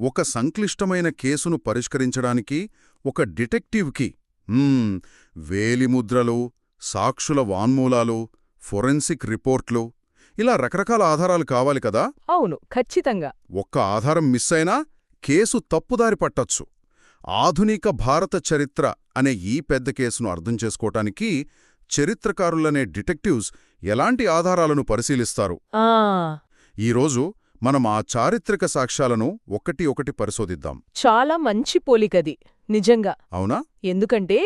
ఒక సంక్లిష్టమైన కేసును పరిష్కరించడానికి ఒక డిటెక్టివ్కి వేలిముద్రలు, సాక్షుల వాన్మూలాలు, ఫొరెన్సిక్ రిపోర్ట్లు ఇలా రకరకాల ఆధారాలు కావాలి కదా. అవును, ఖచ్చితంగా. ఒక్క ఆధారం మిస్ అయినా కేసు తప్పుదారి పట్టొచ్చు. ఆధునిక భారత చరిత్ర అనే ఈ పెద్ద కేసును అర్థం చేసుకోవటానికి చరిత్రకారులనే డిటెక్టివ్స్ ఎలాంటి ఆధారాలను పరిశీలిస్తారు? ఈరోజు మనం ఆ చారిత్రక సాక్ష్యాలను ఒకటి ఒకటి పరిశోధిద్దాం. చాలా మంచి పోలికది, నిజంగా. అవునా? ఎందుకంటే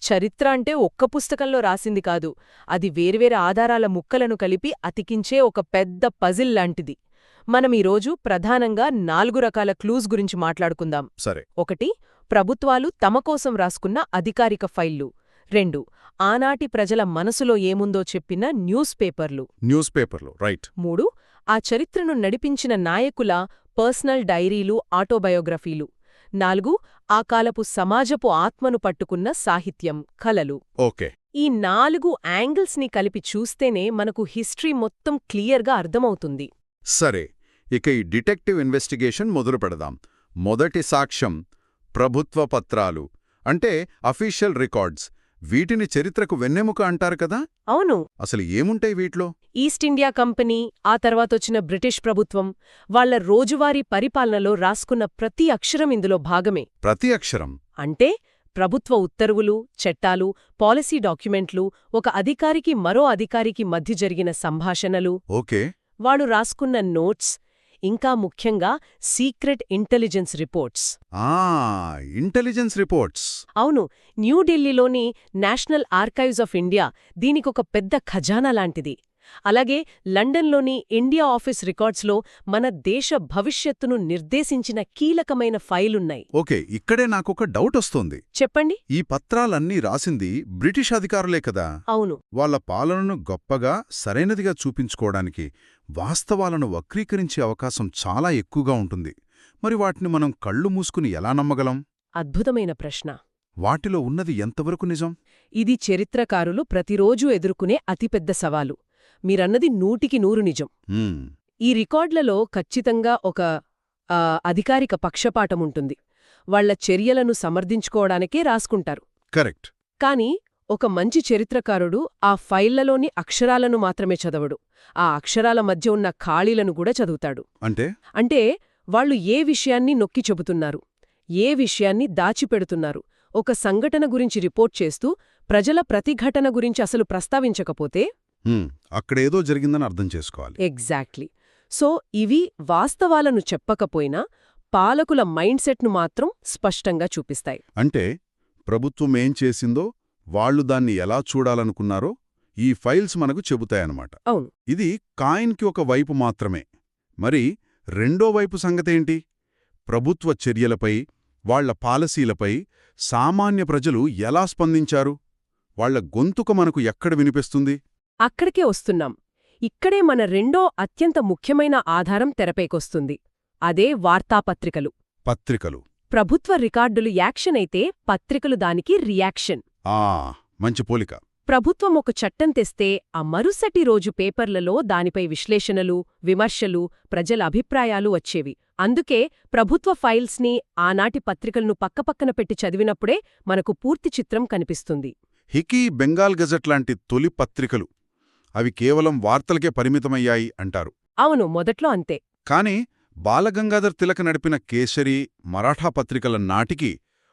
చరిత్ర అంటే ఒక్క పుస్తకంలో రాసింది కాదు, అది వేర్వేరు ఆధారాల ముక్కలను కలిపి అతికించే ఒక పెద్ద పజిల్ లాంటిది. మనం ఈరోజు ప్రధానంగా 4 రకాల క్లూస్ గురించి మాట్లాడుకుందాం. సరే. 1, ప్రభుత్వాలు తమ కోసం రాసుకున్న అధికారిక ఫైళ్లు. 2, ఆనాటి ప్రజల మనసులో ఏముందో చెప్పిన న్యూస్ పేపర్లు. రైట్. 3, ఆ చరిత్రను నడిపించిన నాయకుల పర్సనల్ డైరీలు, ఆటోబయోగ్రఫీలు. 4, ఆ కాలపు సమాజపు ఆత్మను పట్టుకున్న సాహిత్యం, కళలు. ఓకే. ఈ 4 యాంగిల్స్ని కలిపి చూస్తేనే మనకు హిస్టరీ మొత్తం క్లియర్గా అర్థమవుతుంది. సరే, ఇక ఈ డిటెక్టివ్ ఇన్వెస్టిగేషన్ మొదలు పెడదాం. మొదటి సాక్ష్యం ప్రభుత్వ పత్రాలు, అంటే అఫీషియల్ రికార్డ్స్. వీటిని చరిత్రకు వెన్నెముక అంటారు కదా. అవును. అసలు ఏముంటాయి వీటిలో? ఈస్ట్ ఇండియా కంపెనీ, ఆ తర్వాతొచ్చిన బ్రిటిష్ ప్రభుత్వం, వాళ్ల రోజువారీ పరిపాలనలో రాసుకున్న ప్రతి అక్షరం ఇందులో భాగమే. ప్రతి అక్షరం అంటే ప్రభుత్వ ఉత్తర్వులు, చట్టాలు, పాలసీ డాక్యుమెంట్లు, ఒక అధికారికి మరో అధికారికి మధ్య జరిగిన సంభాషణలు. ఓకే. వాడు రాసుకున్న నోట్స్, ఇంకా ముఖ్యంగా secret intelligence reports. Intelligence reports. అవును. న్యూఢిల్లీలోని నేషనల్ ఆర్కైవ్స్ ఆఫ్ ఇండియా దీనికొక పెద్ద ఖజానా లాంటిది. అలాగే లండన్లోని ఇండియా ఆఫీస్ రికార్డ్స్లో మన దేశ భవిష్యత్తును నిర్దేశించిన కీలకమైన ఫైలున్నాయి. ఓకే, ఇక్కడే నాకొక డౌట్ వస్తోంది. చెప్పండి. ఈ పత్రాలన్నీ రాసింది బ్రిటిష్ అధికారులే కదా. అవును. వాళ్ల పాలనను గొప్పగా, సరైనదిగా చూపించుకోవడానికి వాస్తవాలను వక్రీకరించే అవకాశం చాలా ఎక్కువగా ఉంటుంది. మరి వాటిని మనం కళ్ళు మూసుకుని ఎలా నమ్మగలం? అద్భుతమైన ప్రశ్న. వాటిలో ఉన్నది ఎంతవరకు నిజం? ఇది చరిత్రకారులు ప్రతిరోజూ ఎదుర్కొనే అతిపెద్ద సవాలు. మీరన్నది 100% నిజం. ఈ రికార్డులలో ఖచ్చితంగా ఒక అధికారిక పక్షపాటముంటుంది. వాళ్ల చర్యలను సమర్థించుకోవడానికే రాసుకుంటారు. కరెక్ట్. కాని ఒక మంచి చరిత్రకారుడు ఆ ఫైళ్లలోని అక్షరాలను మాత్రమే చదవడు, ఆ అక్షరాల మధ్య ఉన్న ఖాళీలను కూడా చదువుతాడు. అంటే వాళ్లు ఏ విషయాన్ని నొక్కి చెబుతున్నారు, ఏ విషయాన్ని దాచిపెడుతున్నారు. ఒక సంఘటన గురించి రిపోర్ట్ చేస్తూ ప్రజల ప్రతిఘటన గురించి అసలు ప్రస్తావించకపోతే అక్కడేదో జరిగిందని అర్థం చేసుకోవాలి. ఎగ్జాక్ట్లీ. సో ఇవి వాస్తవాలను చెప్పకపోయినా పాలకుల మైండ్ సెట్ను మాత్రం స్పష్టంగా చూపిస్తాయి. అంటే ప్రభుత్వం ఏం చేసిందో, వాళ్లు దాన్ని ఎలా చూడాలనుకున్నారో ఈ ఫైల్స్ మనకు చెబుతాయన్నమాట. అవును. ఇది కాయిన్కి ఒక వైపు మాత్రమే. మరి రెండో వైపు సంగతేంటి? ప్రభుత్వ చర్యలపై, వాళ్ల పాలసీలపై సామాన్య ప్రజలు ఎలా స్పందించారు? వాళ్ల గొంతుక మనకు ఎక్కడ వినిపిస్తుంది? అక్కడికే వస్తున్నాం. ఇక్కడే మన రెండో అత్యంత ముఖ్యమైన ఆధారం తెరపైకొస్తుంది. అదే వార్తాపత్రికలు. ప్రభుత్వ రికార్డులు యాక్షన్ అయితే పత్రికలు దానికి రియాక్షన్. మంచి పోలిక. ప్రభుత్వం ఒక చట్టం తెస్తే ఆ మరుసటి రోజు పేపర్లలో దానిపై విశ్లేషణలు, విమర్శలు, ప్రజల అభిప్రాయాలు వచ్చేవి. అందుకే ప్రభుత్వ ఫైల్స్ని, ఆనాటి పత్రికలను పక్కపక్కన పెట్టి చదివినప్పుడే మనకు పూర్తి చిత్రం కనిపిస్తుంది. హికీ, బెంగాల్ గజెట్ లాంటి తొలి పత్రికలు అవి కేవలం వార్తలకే పరిమితమయ్యాయి అంటారు. అవును, మొదట్లో అంతే. కాని బాలగంగాధర్ తిలక్ నడిపిన కేసరి, మరాఠా పత్రికల నాటికి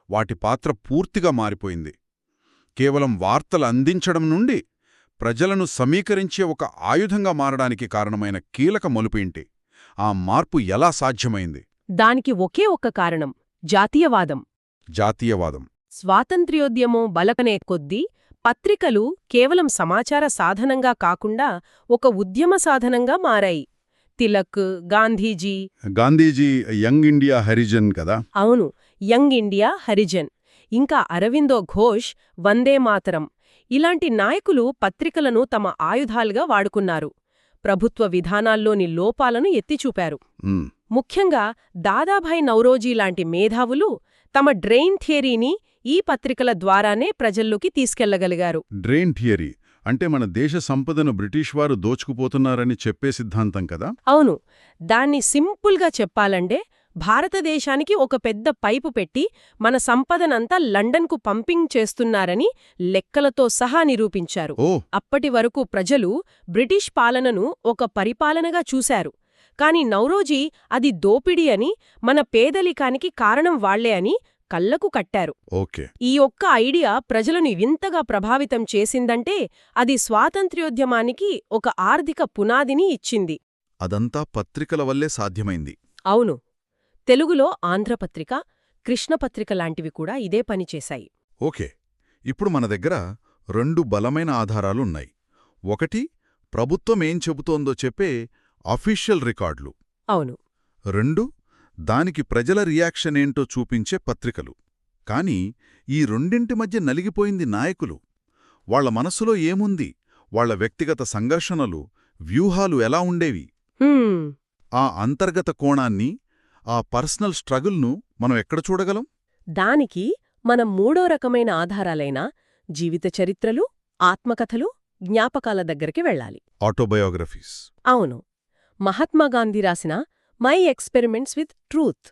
వాటి పాత్ర పూర్తిగా మారిపోయింది. కేవలం వార్తలు అందించడం నుండి ప్రజలను సమీకరించే ఒక ఆయుధంగా మారడానికి కారణమైన కీలక మలుపు ఏంటి? ఆ మార్పు ఎలా సాధ్యమైంది? దానికి ఒకే ఒక్క కారణం: జాతీయవాదం. స్వాతంత్ర్యోద్యమం బలకనే కొద్దీ పత్రికలు కేవలం సమాచార సాధనంగా కాకుండా ఒక ఉద్యమ సాధనంగా మారాయి. తిలక్, గాంధీజీ యంగ్ ఇండియా హరిజన్ కదా. అవును, యంగ్ ఇండియా హరిజన్. ఇంకా అరవిందో ఘోష్, వందే మాతరం ఇలాంటి నాయకులు పత్రికలను తమ ఆయుధాలుగా వాడుకున్నారు. ప్రభుత్వ విధానాల్లోని లోపాలను ఎత్తిచూపారు. ముఖ్యంగా దాదాభాయ్ నౌరోజీ లాంటి మేధావులు తమ డ్రెయిన్ థియరీని ఈ పత్రికల ద్వారానే ప్రజల్లోకి తీసుకెళ్లగలిగారు. డ్రెయిన్ థియరీ అంటే మన దేశ సంపదను బ్రిటిష్ వారు దోచుకుపోతున్నారని చెప్పే సిద్ధాంతం కదా. అవును. దాన్ని సింపుల్గా చెప్పాలంటే భారతదేశానికి ఒక పెద్ద పైపు పెట్టి మన సంపదనంతా లండన్కు పంపింగ్ చేస్తున్నారని లెక్కలతో సహా నిరూపించారు. ఓ అప్పటి వరకు ప్రజలు బ్రిటిష్ పాలనను ఒక పరిపాలనగా చూశారు. కాని నౌరోజీ అది దోపిడీ అని, మన పేదరికానికి కారణం వాళ్లే అని కళ్లకు కట్టారు. ఓకే ఈ ఒక్క ఐడియా ప్రజలను వింతగా ప్రభావితం చేసిందంటే అది స్వాతంత్ర్యోద్యమానికి ఒక ఆర్థిక పునాదిని ఇచ్చింది. అదంతా పత్రికల వల్లే సాధ్యమైంది. అవును. తెలుగులో ఆంధ్రపత్రిక, కృష్ణపత్రిక లాంటివి కూడా ఇదే పని చేశాయి. ఓకే ఇప్పుడు మన దగ్గర 2 బలమైన ఆధారాలున్నాయి. ఒకటి ప్రభుత్వం ఏం చెబుతోందో చెప్పే అఫీషియల్ రికార్డులు. అవును. 2 దానికి ప్రజల రియాక్షనేంటో చూపించే పత్రికలు. కాని ఈ రెండింటి మధ్య నలిగిపోయింది నాయకులు. వాళ్ల మనసులో ఏముంది, వాళ్ల వ్యక్తిగత సంఘర్షణలు, వ్యూహాలు ఎలా ఉండేవి? ఆ అంతర్గత కోణాన్ని, ఆ పర్సనల్ స్ట్రగుల్ను మనం ఎక్కడ చూడగలం? దానికి మనం 3వ రకమైన ఆధారాలైన జీవిత చరిత్రలు, ఆత్మకథలు, జ్ఞాపకాల దగ్గరికి వెళ్ళాలి. ఆటోబయోగ్రఫీస్. అవును. మహాత్మాగాంధీ రాసిన మై ఎక్స్పెరిమెంట్స్ విత్ ట్రూత్.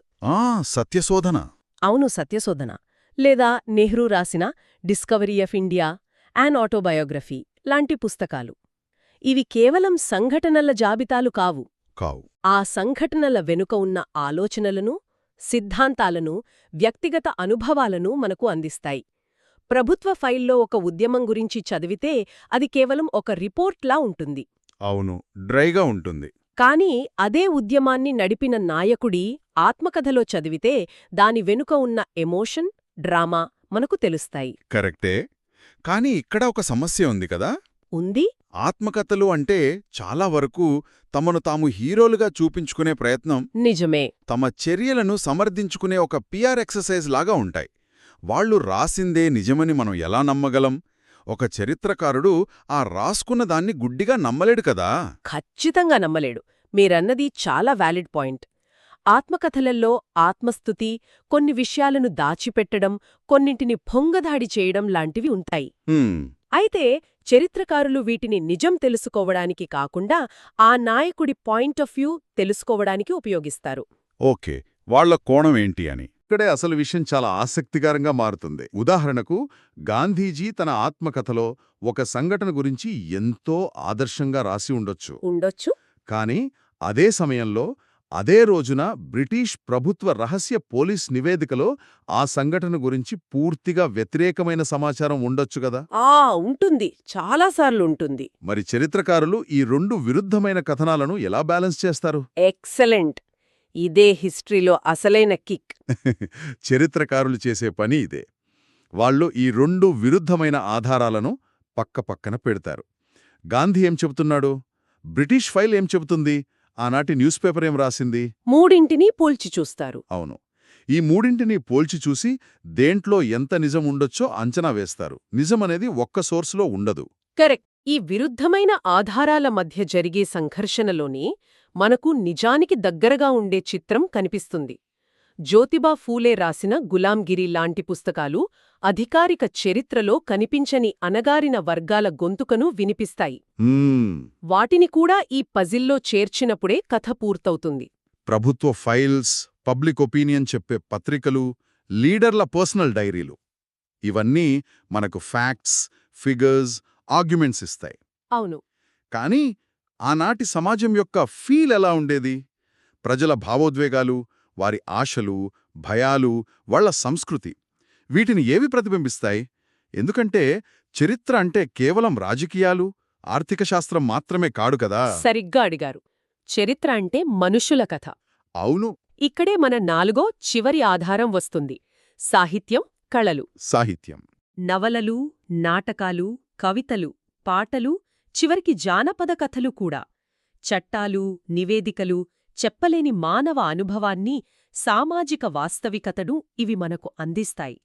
సత్యశోధన. అవును, సత్యశోధన. లేదా నెహ్రూ రాసిన discovery of India, an autobiography లాంటి పుస్తకాలు. ఇవి కేవలం సంఘటనల జాబితాలు కావు. ఆ సంఘటనల వెనుక ఉన్న ఆలోచనలను, సిద్ధాంతాలను, వ్యక్తిగత అనుభవాలను మనకు అందిస్తాయి. ప్రభుత్వ ఫైల్లో ఒక ఉద్యమం గురించి చదివితే అది కేవలం ఒక రిపోర్ట్లా ఉంటుంది. అవును, డ్రైగా ఉంటుంది. కానీ అదే ఉద్యమాన్ని నడిపిన నాయకుడి ఆత్మకథలో చదివితే దాని వెనుక ఉన్న ఎమోషన్, డ్రామా మనకు తెలుస్తాయి. కరెక్టే. కాని ఇక్కడ ఒక సమస్య ఉంది కదా. ఉంది. ఆత్మకథలు అంటే చాలా వరకు తమను తాము హీరోలుగా చూపించుకునే ప్రయత్నం. నిజమే. తమ చర్యలను సమర్థించుకునే ఒక పిఆర్ ఎక్సర్సైజ్ లాగా ఉంటాయి. వాళ్లు రాసిందే నిజమని మనం ఎలా నమ్మగలం? ఒక చరిత్రకారుడు ఆ రాసుకున్న దాన్ని గుడ్డిగా నమ్మలేడు కదా. ఖచ్చితంగా నమ్మలేడు. మీరన్నది చాలా వ్యాలిడ్ పాయింట్. ఆత్మకథలల్లో ఆత్మస్థుతి, కొన్ని విషయాలను దాచిపెట్టడం, కొన్నింటిని పొంగదాడి చేయడం లాంటివి ఉంటాయి. అయితే చరిత్రకారులు వీటిని నిజం తెలుసుకోవడానికి కాకుండా ఆ నాయకుడి పాయింట్ ఆఫ్ వ్యూ తెలుసుకోవడానికి ఉపయోగిస్తారు. ఓకే, వాళ్ల కోణం ఏంటి అని. ఇక్కడే అసలు విషయం చాలా ఆసక్తికరంగా మారుతుంది. ఉదాహరణకు, గాంధీజీ తన ఆత్మకథలో ఒక సంఘటన గురించి ఎంతో ఆదర్శంగా రాసి ఉండొచ్చు. కాని అదే సమయంలో, అదే రోజున బ్రిటిష్ ప్రభుత్వ రహస్య పోలీస్ నివేదికలో ఆ సంఘటన గురించి పూర్తిగా వ్యతిరేకమైన సమాచారం ఉండొచ్చు కదా. ఉంటుంది, చాలాసార్లు ఉంటుంది. మరి చరిత్రకారులు ఈ 2 విరుద్ధమైన కథనాలను ఎలా బ్యాలెన్స్ చేస్తారు? ఎక్సలెంట్. ఇదే హిస్టరీలో అసలైన కిక్. చరిత్రకారులు చేసే పని ఇదే. వాళ్ళు ఈ 2 విరుద్ధమైన ఆధారాలను పక్కపక్కన పెడతారు. గాంధీ ఏం చెబుతున్నాడు? బ్రిటిష్ ఫైల్ ఏం చెబుతుంది? ఆనాటి న్యూస్ పేపర్ ఏం రాసింది? మూడింటినీ పోల్చి చూస్తారు. అవును, ఈ మూడింటినీ పోల్చి చూసి దేంట్లో ఎంత నిజం ఉండొచ్చో అంచనా వేస్తారు. నిజమనేది ఒక్క సోర్సులో ఉండదు. కరెక్ట్. ఈ విరుద్ధమైన ఆధారాల మధ్య జరిగే సంఘర్షణలోనే మనకు నిజానికి దగ్గరగా ఉండే చిత్రం కనిపిస్తుంది. జ్యోతిబా ఫూలే రాసిన గులాంగిరి లాంటి పుస్తకాలు అధికారిక చరిత్రలో కనిపించని అణగారిన వర్గాల గొంతుకను వినిపిస్తాయి. వాటిని కూడా ఈ పజిల్లో చేర్చినప్పుడే కథ పూర్తవుతుంది. ప్రభుత్వ ఫైల్స్, పబ్లిక్ ఒపీనియన్ చెప్పే పత్రికలు, లీడర్ల పర్సనల్ డైరీలు, ఇవన్నీ మనకు ఫ్యాక్ట్స్, ఫిగర్స్, ఆర్గ్యుమెంట్స్ ఇస్తాయి. అవును. కానీ ఆనాటి సమాజం యొక్క ఫీల్ ఎలా ఉండేది? ప్రజల భావోద్వేగాలు, వారి ఆశలు, భయాలు, వాళ్ల సంస్కృతి, వీటిని ఏవి ప్రతిబింబిస్తాయి? ఎందుకంటే చరిత్ర అంటే కేవలం రాజకీయాలు, ఆర్థిక శాస్త్రం మాత్రమే కాడు కదా. సరిగ్గా అడిగారు. చరిత్ర అంటే మనుషుల కథ. అవును. ఇక్కడే మన 4వ చివరి ఆధారం వస్తుంది: సాహిత్యం, కళలు. సాహిత్యం. నవలలు, నాటకాలు, కవితలు, పాటలు, చివరికి జానపద కథలు కూడా. చట్టాలు, నివేదికలు, చెప్పలేని మానవ అనుభవాన్ని, సామాజిక వాస్తవికతను ఇవి మనకు అందిస్తాయి.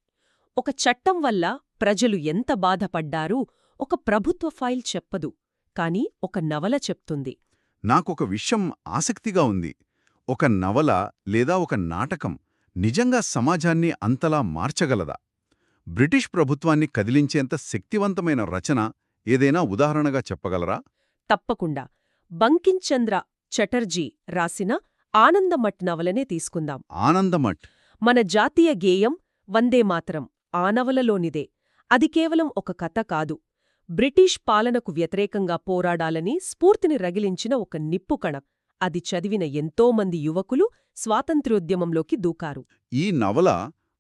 ఒక చట్టం వల్ల ప్రజలు ఎంత బాధపడ్డారూ ఒక ప్రభుత్వ ఫైల్ చెప్పదు, కాని ఒక నవల చెప్తుంది. నాకొక విషయం ఆసక్తిగా ఉంది. ఒక నవల లేదా ఒక నాటకం నిజంగా సమాజాన్ని అంతలా మార్చగలదా? బ్రిటిష్ ప్రభుత్వాన్ని కదిలించేంత శక్తివంతమైన రచన ఏదైనా ఉదాహరణగా చెప్పగలరా? తప్పకుండా. బంకించంద్ర చటర్జీ రాసిన ఆనందమఠ్ నవలనే తీసుకుందాం. ఆనందమఠ్. మన జాతీయ గేయం వందే మాతరం ఆ నవలలోనిదే. అది కేవలం ఒక కథ కాదు. బ్రిటిష్ పాలనకు వ్యతిరేకంగా పోరాడాలని స్ఫూర్తిని రగిలించిన ఒక నిప్పుకణ. అది చదివిన ఎంతోమంది యువకులు స్వాతంత్ర్యోద్యమంలోకి దూకారు. ఈ నవల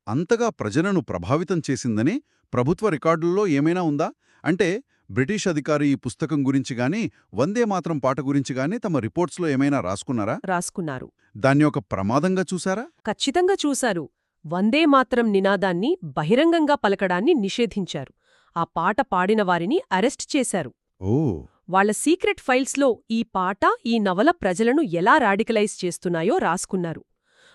అంతగా ప్రజలను ప్రభావితం చేసిందని ప్రభుత్వ రికార్డుల్లో ఏమైనా ఉందా? అంటే బ్రిటిష్ అధికారి ఈ పుస్తకం గురించి గాని, వందే మాతరం పాట గురించి గాని తమ రిపోర్ట్స్లో ఏమైనా రాసుకున్నారా? రాసుకున్నారు. దాన్ని ఒక ప్రమాదంగా చూసారా? ఖచ్చితంగా చూశారు. వందే మాతరం నినాదాన్ని బహిరంగంగా పలకడాన్ని నిషేధించారు. ఆ పాట పాడిన వారిని అరెస్ట్ చేశారు. ఓ. వాళ్ల సీక్రెట్ ఫైల్స్లో ఈ పాట, ఈ నవల ప్రజలను ఎలా రాడికలైజ్ చేస్తున్నాయో రాసుకున్నారు.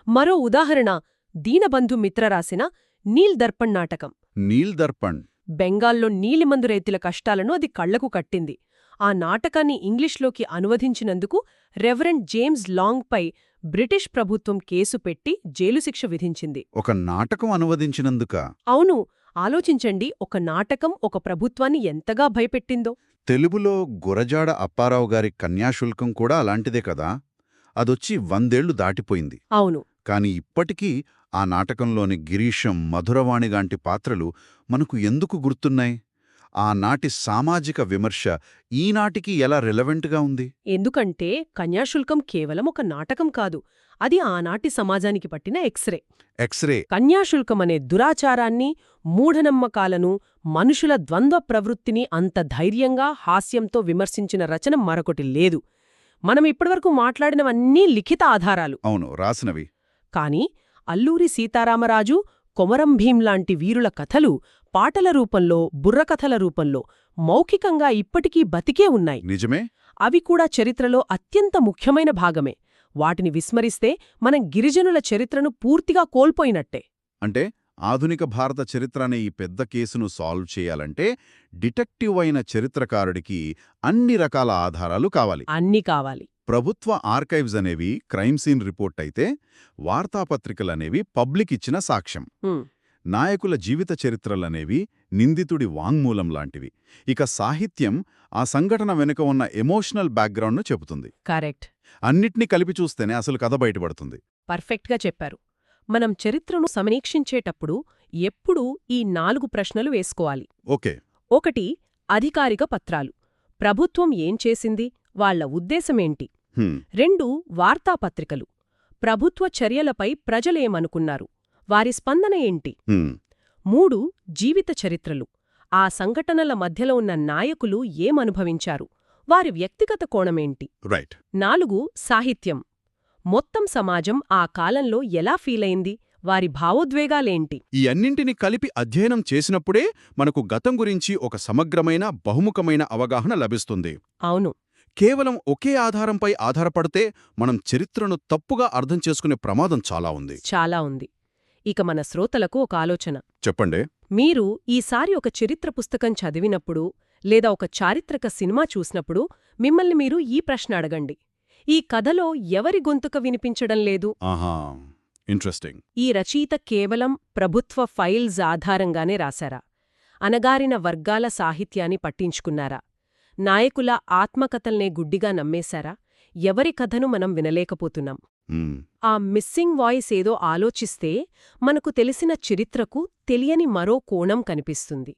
మరో ఉదాహరణ దీనబంధు మిత్ర రాసిన నీల్ దర్పణ్ నాటకం. నీల్ దర్పణ్. బెంగాల్లో నీలిమందు రైతుల కష్టాలను అది కళ్లకు కట్టింది. ఆ నాటకాన్ని ఇంగ్లీష్లోకి అనువదించినందుకు రెవరెండ్ జేమ్స్ లాంగ్పై బ్రిటిష్ ప్రభుత్వం కేసు పెట్టి జైలు శిక్ష విధించింది. ఒక నాటకం అనువదించినందుకా? అవును. ఆలోచించండి, ఒక నాటకం ఒక ప్రభుత్వాన్ని ఎంతగా భయపెట్టిందో. తెలుగులో గురజాడ అప్పారావు గారి కన్యాశుల్కం కూడా అలాంటిదే కదా? అదొచ్చి 100 ఏళ్లు దాటిపోయింది. అవును. కాని ఇప్పటికీ ఆ నాటకంలోని గిరీశం, మధురవాణిగాంటి పాత్రలు మనకు ఎందుకు గుర్తున్నాయి? ఆనాటి సామాజిక విమర్శ ఈనాటికి ఎలా రిలవెంట్గా ఉంది? ఎందుకంటే కన్యాశుల్కం కేవలం ఒక నాటకం కాదు, అది ఆనాటి సమాజానికి పట్టిన ఎక్స్రే. ఎక్స్రే. కన్యాశుల్కమనే దురాచారాన్ని, మూఢనమ్మకాలను, మనుషుల ద్వంద్వ ప్రవృత్తిని అంత ధైర్యంగా, హాస్యంతో విమర్శించిన రచన మరొకటి లేదు. మనం ఇప్పటివరకు మాట్లాడినవన్నీ లిఖిత ఆధారాలు. అవును, రాసినవి. కాని అల్లూరి సీతారామరాజు, కొమరం భీం లాంటి వీరుల కథలు పాటల రూపంలో, బుర్రకథల రూపంలో మౌఖికంగా ఇప్పటికీ బతికే ఉన్నాయి. నిజమే. అవి కూడా చరిత్రలో అత్యంత ముఖ్యమైన భాగమే. వాటిని విస్మరిస్తే మనం గిరిజనుల చరిత్రను పూర్తిగా కోల్పోయినట్టే. అంటే ఆధునిక భారత చరిత్ర అనే ఈ పెద్ద కేసును సాల్వ్ చేయాలంటే డిటెక్టివ్ అయిన చరిత్రకారుడికి అన్ని రకాల ఆధారాలు కావాలి. అన్నీ కావాలి. ప్రభుత్వ ఆర్కైవ్స్ అనేవి క్రైమ్ సీన్ రిపోర్ట్ అయితే, వార్తాపత్రికలనేవి పబ్లిక్ ఇచ్చిన సాక్ష్యం. నాయకుల జీవిత చరిత్రలనేవి నిందితుడి వాంగ్మూలం లాంటివి. ఇక సాహిత్యం ఆ సంఘటన వెనుక ఉన్న ఎమోషనల్ బ్యాక్గ్రౌండ్ను చెబుతుంది. కరెక్ట్. అన్నిటినీ కలిపి చూస్తేనే అసలు కథ బయటపడుతుంది. పర్ఫెక్ట్గా చెప్పారు. మనం చరిత్రను సమీక్షించేటప్పుడు ఎప్పుడూ ఈ 4 ప్రశ్నలు వేసుకోవాలి. ఓకే. 1. అధికారిక పత్రాలు. ప్రభుత్వం ఏం చేసింది? వాళ్ల ఉద్దేశమేంటి? 2. వార్తాపత్రికలు. ప్రభుత్వ చర్యలపై ప్రజలేమనుకున్నారు? వారి స్పందన ఏంటి? 3. జీవిత చరిత్రలు. ఆ సంఘటనల మధ్యలో ఉన్న నాయకులు ఏమనుభవించారు? వారి వ్యక్తిగత కోణమేంటి? రైట్. 4. సాహిత్యం. మొత్తం సమాజం ఆ కాలంలో ఎలా ఫీలైంది? వారి భావోద్వేగాలేంటి? ఈ అన్నింటిని కలిపి అధ్యయనం చేసినప్పుడే మనకు గతం గురించి ఒక సమగ్రమైన, బహుముఖమైన అవగాహన లభిస్తుంది. అవును. కేవలం ఒకే ఆధారంపై ఆధారపడితే మనం చరిత్రను తప్పుగా అర్థం చేసుకునే ప్రమాదం చాలా ఉంది. చాలా ఉంది. ఇక మన శ్రోతలకు ఒక ఆలోచన. చెప్పండి. మీరు ఈసారి ఒక చరిత్ర పుస్తకం చదివినప్పుడు, లేదా ఒక చారిత్రక సినిమా చూసినప్పుడు మిమ్మల్ని మీరు ఈ ప్రశ్న అడగండి. ఈ కథలో ఎవరి గొంతుక వినిపించడం లేదు? ఆహా, ఇంట్రెస్టింగ్. ఈ రచయిత కేవలం ప్రభుత్వ ఫైల్స్ ఆధారంగానే రాశారా? అనగారిన వర్గాల సాహిత్యాన్ని పట్టించుకున్నారా? నాయకుల ఆత్మకథల్నే గుడ్డిగా నమ్మేశారా? ఎవరి కథను మనం వినలేకపోతున్నాం? ఆ మిస్సింగ్ వాయిస్ ఏదో ఆలోచిస్తే మనకు తెలిసిన చరిత్రకు తెలియని మరో కోణం కనిపిస్తుంది.